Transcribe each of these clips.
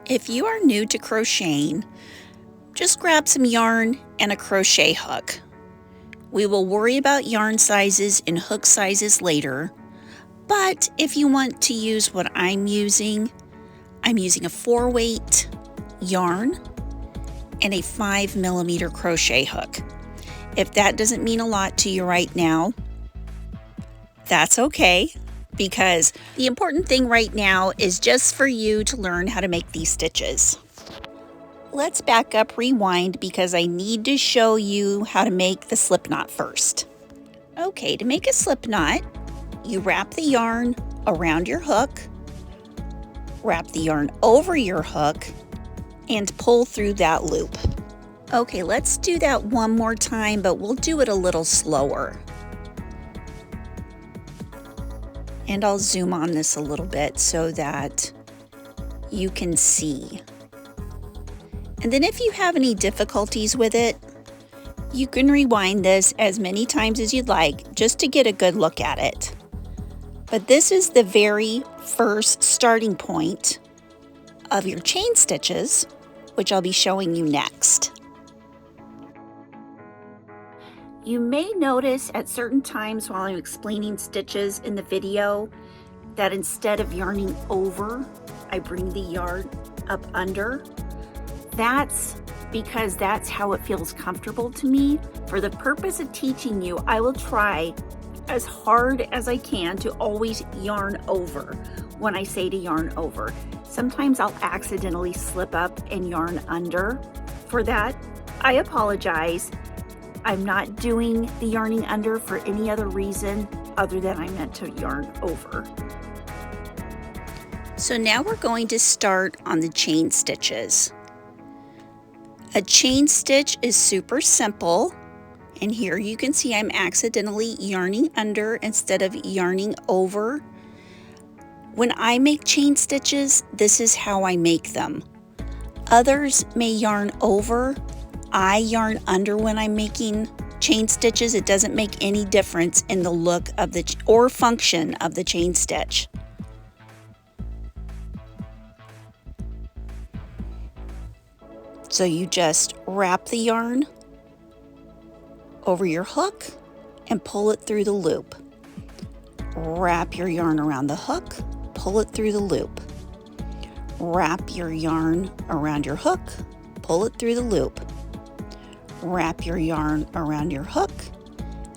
If you are new to crocheting, just grab some yarn and a crochet hook. We will worry about yarn sizes and hook sizes later, but if you want to use what I'm using a 4-weight yarn and a 5mm crochet hook. If that doesn't mean a lot to you right now, that's okay, because the important thing right now is just for you to learn how to make these stitches. Let's back up, rewind, because I need to show you how to make the slip knot first. Okay, to make a slip knot, you wrap the yarn around your hook, wrap the yarn over your hook, and pull through that loop. Okay, let's do that one more time, but we'll do it a little slower. And I'll zoom on this a little bit so that you can see. And then if you have any difficulties with it, you can rewind this as many times as you'd like just to get a good look at it. But this is the very first starting point of your chain stitches, which I'll be showing you next. You may notice at certain times while I'm explaining stitches in the video that instead of yarning over, I bring the yarn up under. That's because that's how it feels comfortable to me. For the purpose of teaching you, I will try as hard as I can to always yarn over when I say to yarn over. Sometimes I'll accidentally slip up and yarn under. For that, I apologize. I'm not doing the yarning under for any other reason other than I meant to yarn over. So now we're going to start on the chain stitches. A chain stitch is super simple, and here you can see I'm accidentally yarning under instead of yarning over. When I make chain stitches, this is how I make them. Others may yarn over. I yarn under when I'm making chain stitches. It doesn't make any difference in the look of the or function of the chain stitch. So you just wrap the yarn over your hook and pull it through the loop. Wrap your yarn around the hook, pull it through the loop. Wrap your yarn around your hook, pull it through the loop. Wrap your yarn around your hook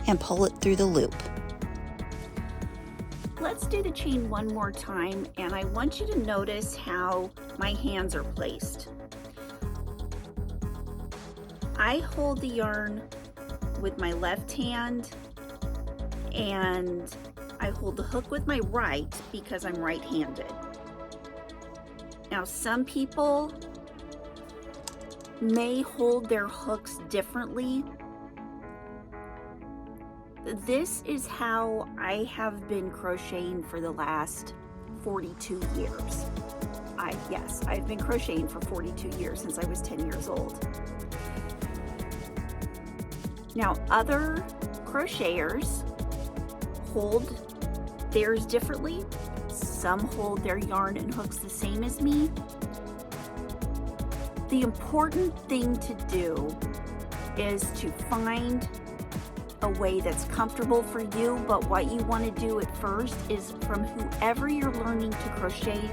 and pull it through the loop. Let's do the chain one more time, and I want you to notice how my hands are placed. I hold the yarn with my left hand, and I hold the hook with my right because I'm right-handed. Now, some people may hold their hooks differently. This is how I have been crocheting for the last 42 years. Yes, I've been crocheting for 42 years since I was 10 years old. Now, other crocheters hold theirs differently. Some hold their yarn and hooks the same as me. The important thing to do is to find a way that's comfortable for you, but what you want to do at first is from whoever you're learning to crochet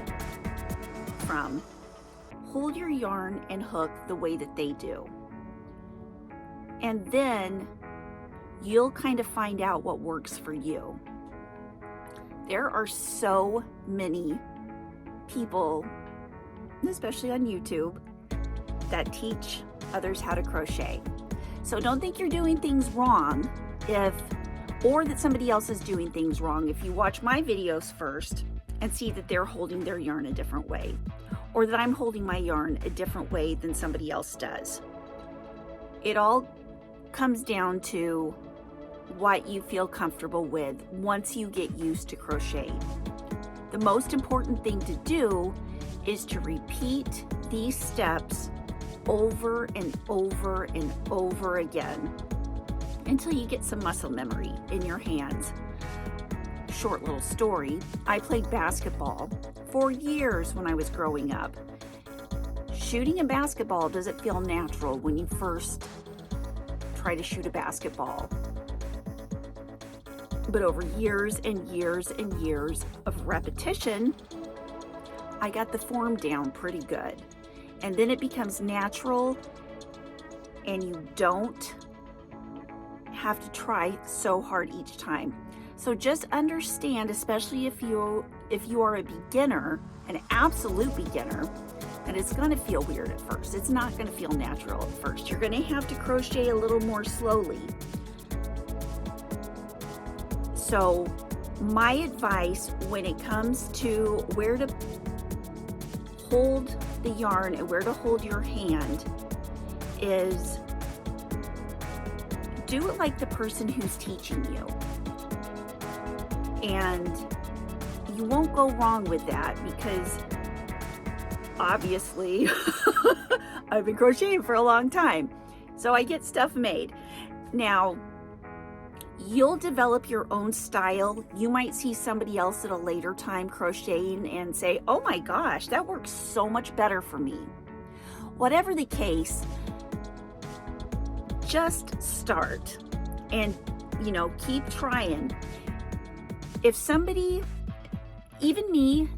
from, hold your yarn and hook the way that they do. And then you'll kind of find out what works for you. There are so many people, especially on YouTube, that teach others how to crochet. So don't think you're doing things wrong or that somebody else is doing things wrong if you watch my videos first and see that they're holding their yarn a different way, or that I'm holding my yarn a different way than somebody else does. It all comes down to what you feel comfortable with once you get used to crochet. The most important thing to do is to repeat these steps over and over and over again until you get some muscle memory in your hands. Short little story, I played basketball for years when I was growing up, shooting a basketball doesn't feel natural when you first try to shoot a basketball. But over years and years and years of repetition, I got the form down pretty good. And then it becomes natural, and you don't have to try so hard each time. So just understand, especially if you are a beginner, an absolute beginner, and it's going to feel weird at first. It's not going to feel natural at first. You're going to have to crochet a little more slowly. So my advice when it comes to where to hold the yarn and where to hold your hand is do it like the person who's teaching you. And you won't go wrong with that, because obviously I've been crocheting for a long time, so I get stuff made. Now, you'll develop your own style. You might see somebody else at a later time crocheting and say, oh my gosh, that works so much better for me. Whatever the case, just start and, keep trying. If somebody, even me,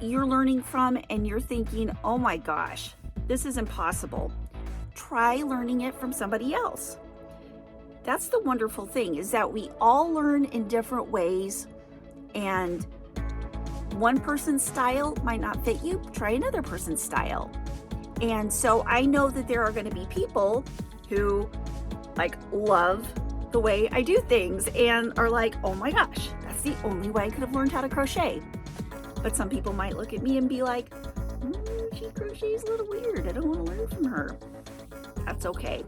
you're learning from and you're thinking, oh my gosh, this is impossible, try learning it from somebody else. That's the wonderful thing, is that we all learn in different ways, and one person's style might not fit you. Try another person's style. And so I know that there are going to be people who love the way I do things and are like, oh my gosh, that's the only way I could have learned how to crochet. But some people might look at me and be like, she crochets a little weird, I don't want to learn from her. That's okay.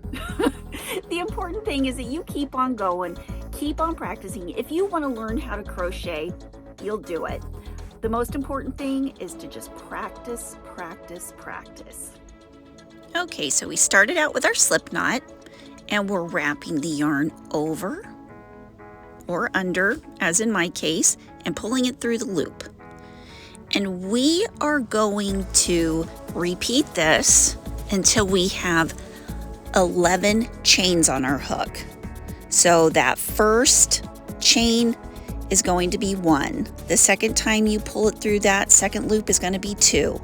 The important thing is that you keep on going, keep on practicing. If you want to learn how to crochet, you'll do it. The most important thing is to just practice, practice, practice. Okay, so we started out with our slip knot, and we're wrapping the yarn over or under, as in my case, and pulling it through the loop. And we are going to repeat this until we have 11 chains on our hook. So that first chain is going to be 1. The second time you pull it through that second loop is going to be 2.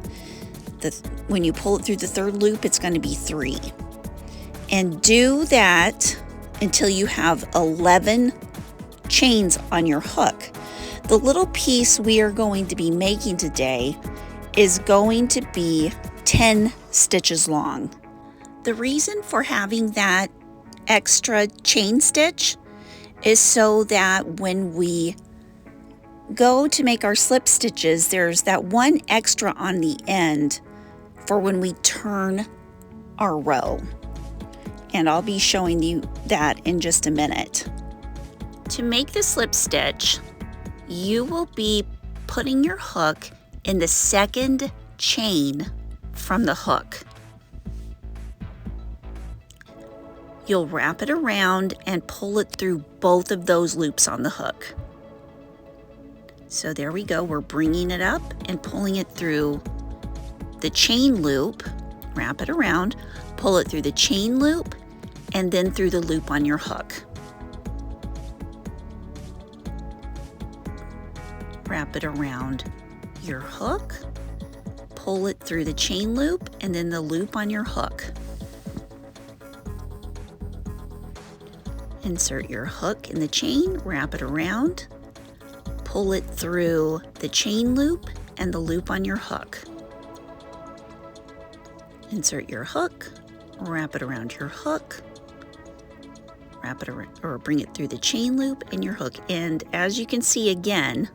When you pull it through the third loop, it's going to be 3. And do that until you have 11 chains on your hook. The little piece we are going to be making today is going to be 10 stitches long. The reason for having that extra chain stitch is so that when we go to make our slip stitches, there's that one extra on the end for when we turn our row. And I'll be showing you that in just a minute. To make the slip stitch, you will be putting your hook in the second chain from the hook. You'll wrap it around and pull it through both of those loops on the hook. So there we go, we're bringing it up and pulling it through the chain loop, wrap it around, pull it through the chain loop, and then through the loop on your hook. Wrap it around your hook, pull it through the chain loop, and then the loop on your hook. Insert your hook in the chain, wrap it around, pull it through the chain loop and the loop on your hook. Insert your hook, wrap it around your hook, wrap it around, or bring it through the chain loop and your hook. And as you can see again,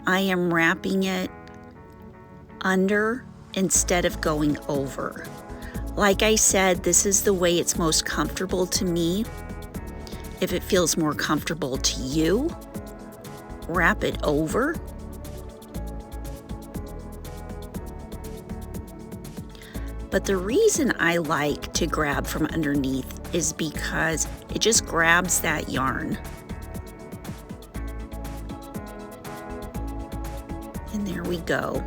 I am wrapping it under instead of going over. Like I said, this is the way it's most comfortable to me. If it feels more comfortable to you, wrap it over. But the reason I like to grab from underneath is because it just grabs that yarn. And there we go.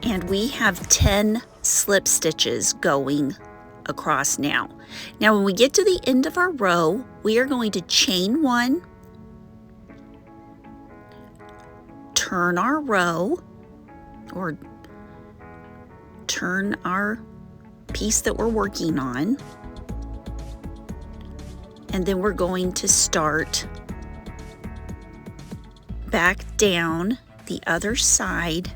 And we have 10 slip stitches going across now. Now when we get to the end of our row, we are going to chain 1, turn our row, or turn our piece that we're working on, and then we're going to start back down the other side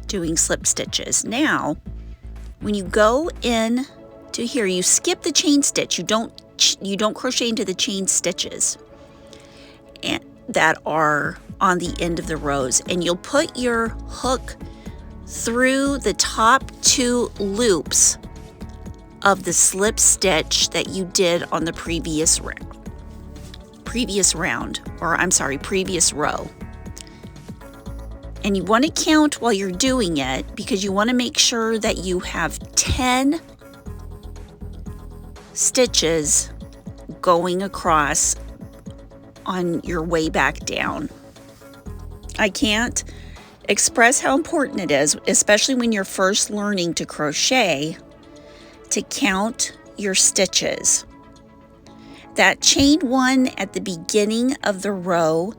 doing slip stitches. Now when you go in to here, you skip the chain stitch. You don't crochet into the chain stitches and that are on the end of the rows, and you'll put your hook through the top 2 loops of the slip stitch that you did on the previous row. And you want to count while you're doing it, because you want to make sure that you have 10 stitches going across on your way back down. I can't express how important it is, especially when you're first learning to crochet, to count your stitches. That chain 1 at the beginning of the row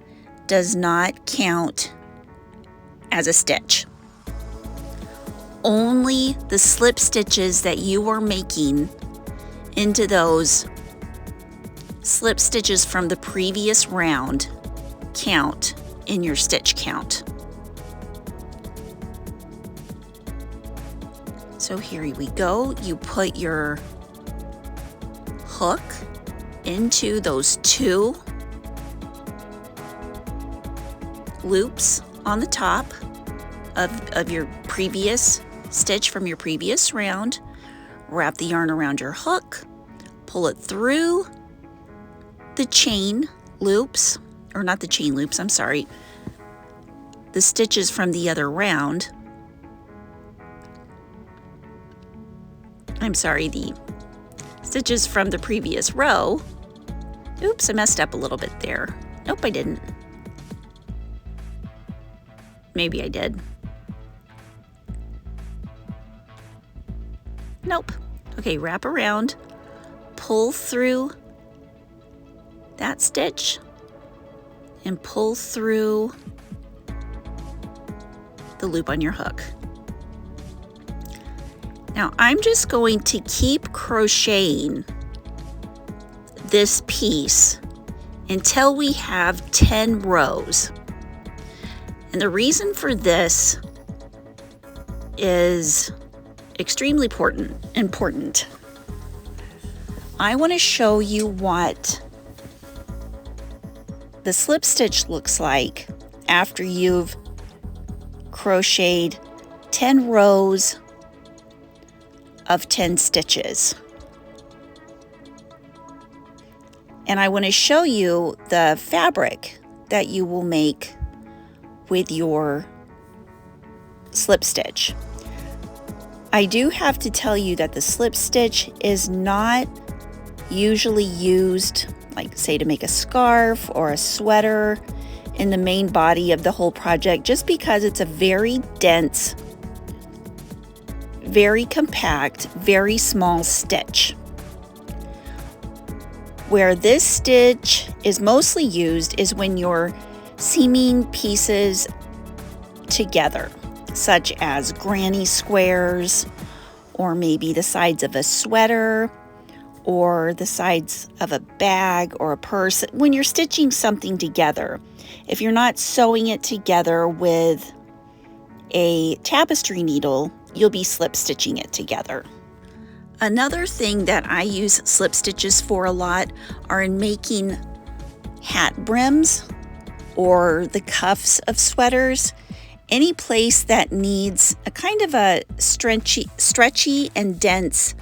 does not count as a stitch. Only the slip stitches that you are making into those slip stitches from the previous round count in your stitch count. So here we go. You put your hook into those 2 loops on the top of your previous stitch from your previous round. Wrap the yarn around your hook, pull it through the chain loops, or not the chain loops, I'm sorry, the stitches from the other round. I'm sorry, the stitches from the previous row. Oops, I messed up a little bit there. Nope, I didn't. Maybe I did. Nope. Okay, wrap around, pull through that stitch, and pull through the loop on your hook. Now I'm just going to keep crocheting this piece until we have 10 rows. And the reason for this is extremely important. I want to show you what the slip stitch looks like after you've crocheted 10 rows of 10 stitches. And I want to show you the fabric that you will make with your slip stitch. I do have to tell you that the slip stitch is not usually used, like say to make a scarf or a sweater in the main body of the whole project, just because it's a very dense, very compact, very small stitch. Where this stitch is mostly used is when you're seaming pieces together, such as granny squares, or maybe the sides of a sweater, or the sides of a bag or a purse. When you're stitching something together, if you're not sewing it together with a tapestry needle, you'll be slip stitching it together. Another thing that I use slip stitches for a lot are in making hat brims or the cuffs of sweaters. Any place that needs a kind of a stretchy and dense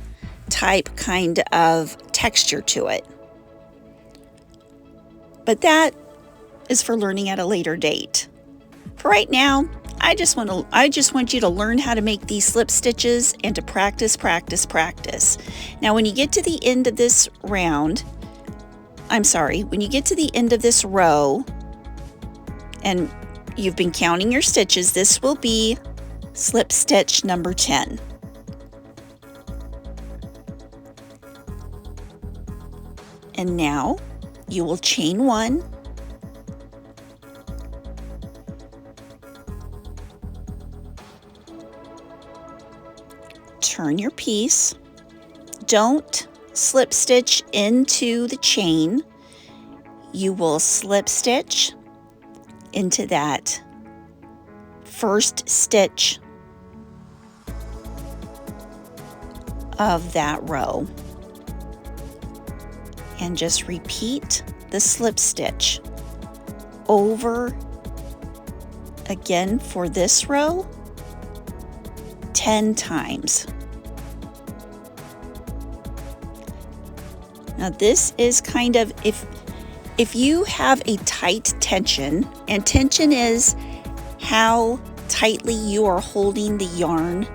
type kind of texture to it. But that is for learning at a later date. For right now, I just want you to learn how to make these slip stitches and to practice. Now when you get to the end of this round, when you get to the end of this row and you've been counting your stitches, this will be slip stitch number 10. And now you will chain 1, turn your piece. Don't slip stitch into the chain. You will slip stitch into that first stitch of that row, and just repeat the slip stitch over again for this row 10 times. Now this is kind of, if you have a tight tension, and tension is how tightly you are holding the yarn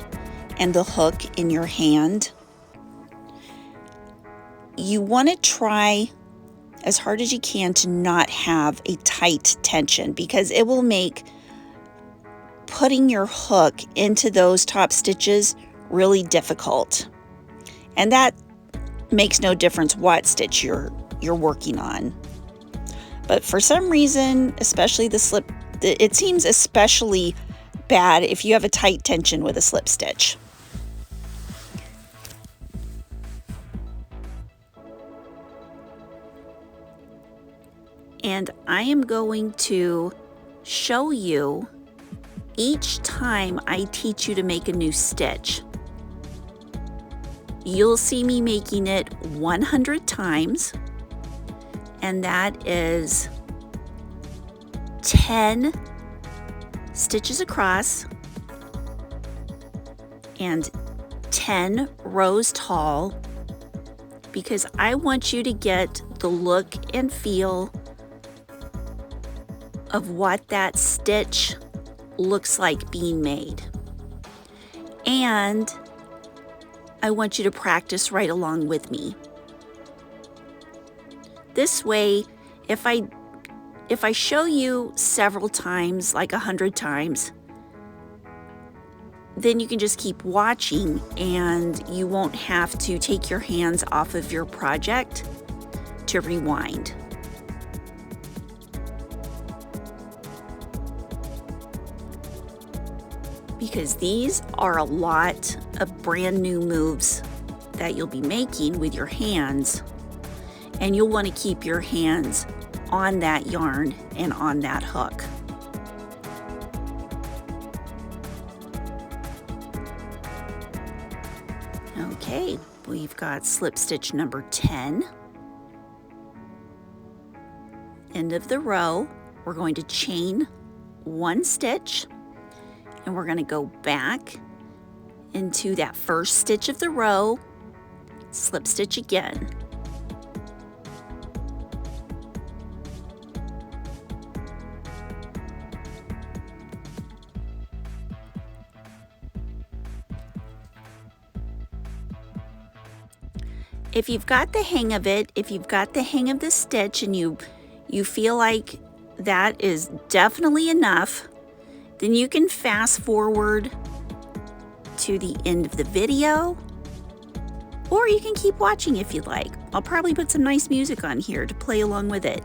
and the hook in your hand, you want to try as hard as you can to not have a tight tension, because it will make putting your hook into those top stitches really difficult. And that makes no difference what stitch you're working on. But for some reason, especially the slip, it seems especially bad if you have a tight tension with a slip stitch. And I am going to show you each time I teach you to make a new stitch. You'll see me making it 100 times, and that is 10 stitches across and 10 rows tall, because I want you to get the look and feel of what that stitch looks like being made. And I want you to practice right along with me. This way, if I show you several times, like 100 times, then you can just keep watching and you won't have to take your hands off of your project to rewind. Because these are a lot of brand new moves that you'll be making with your hands, and you'll want to keep your hands on that yarn and on that hook. Okay, we've got slip stitch number 10. End of the row, we're going to chain 1 stitch, and we're going to go back into that first stitch of the row, slip stitch again. If you've got the hang of it, if you've got the hang of the stitch and you feel like that is definitely enough, then you can fast forward to the end of the video, or you can keep watching if you'd like. I'll probably put some nice music on here to play along with it.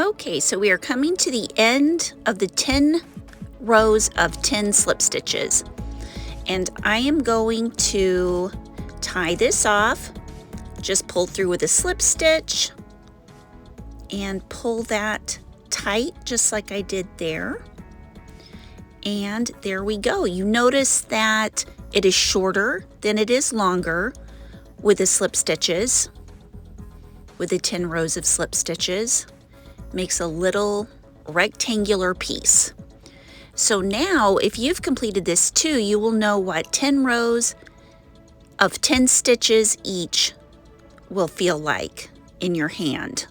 Okay, so we are coming to the end of the 10 rows of 10 slip stitches. And I am going to tie this off, just pull through with a slip stitch and pull that tight just like I did there. And there we go. You notice that it is shorter than it is longer with the slip stitches, with the 10 rows of slip stitches. Makes a little rectangular piece. So now if you've completed this too, you will know what 10 rows of 10 stitches each will feel like in your hand.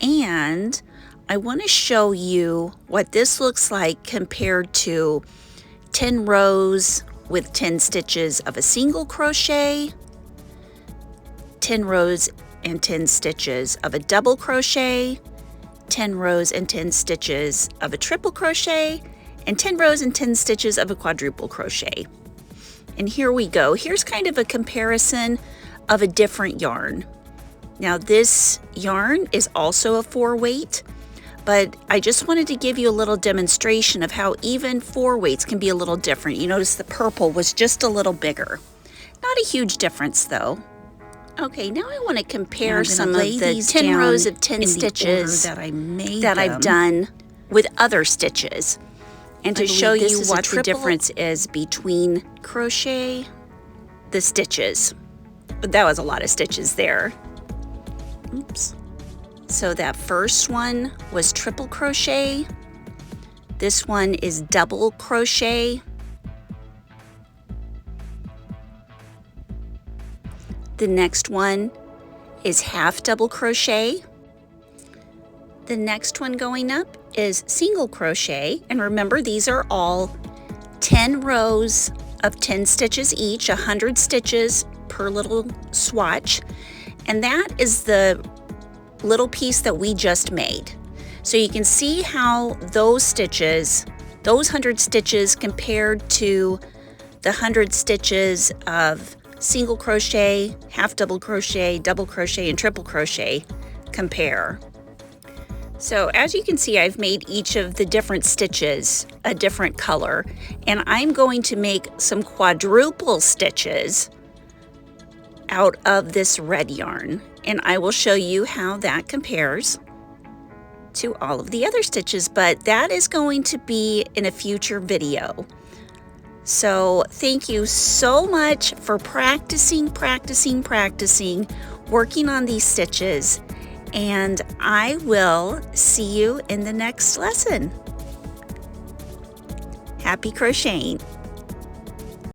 And I want to show you what this looks like compared to 10 rows with 10 stitches of a single crochet, 10 rows and 10 stitches of a double crochet, 10 rows and 10 stitches of a triple crochet, and 10 rows and 10 stitches of a quadruple crochet. And here we go. Here's kind of a comparison of a different yarn. Now this yarn is also a 4-weight, but I just wanted to give you a little demonstration of how even 4 weights can be a little different. You notice the purple was just a little bigger. Not a huge difference though. Okay, now I want to compare some of the 10 rows of 10 stitches that I've done with other stitches, and to show you what the difference is between crochet, the stitches. That was a lot of stitches there. Oops. So that first one was triple crochet. This one is double crochet. The next one is half double crochet. The next one going up is single crochet. And remember, these are all 10 rows of 10 stitches each, 100 stitches per little swatch. And that is the little piece that we just made. So you can see how those stitches, those 100 stitches compared to the 100 stitches of single crochet, half double crochet, double crochet, and triple crochet compare. So as you can see, I've made each of the different stitches a different color, and I'm going to make some quadruple stitches out of this red yarn, and I will show you how that compares to all of the other stitches, but that is going to be in a future video. So thank you so much for practicing, working on these stitches, and I will see you in the next lesson. Happy crocheting!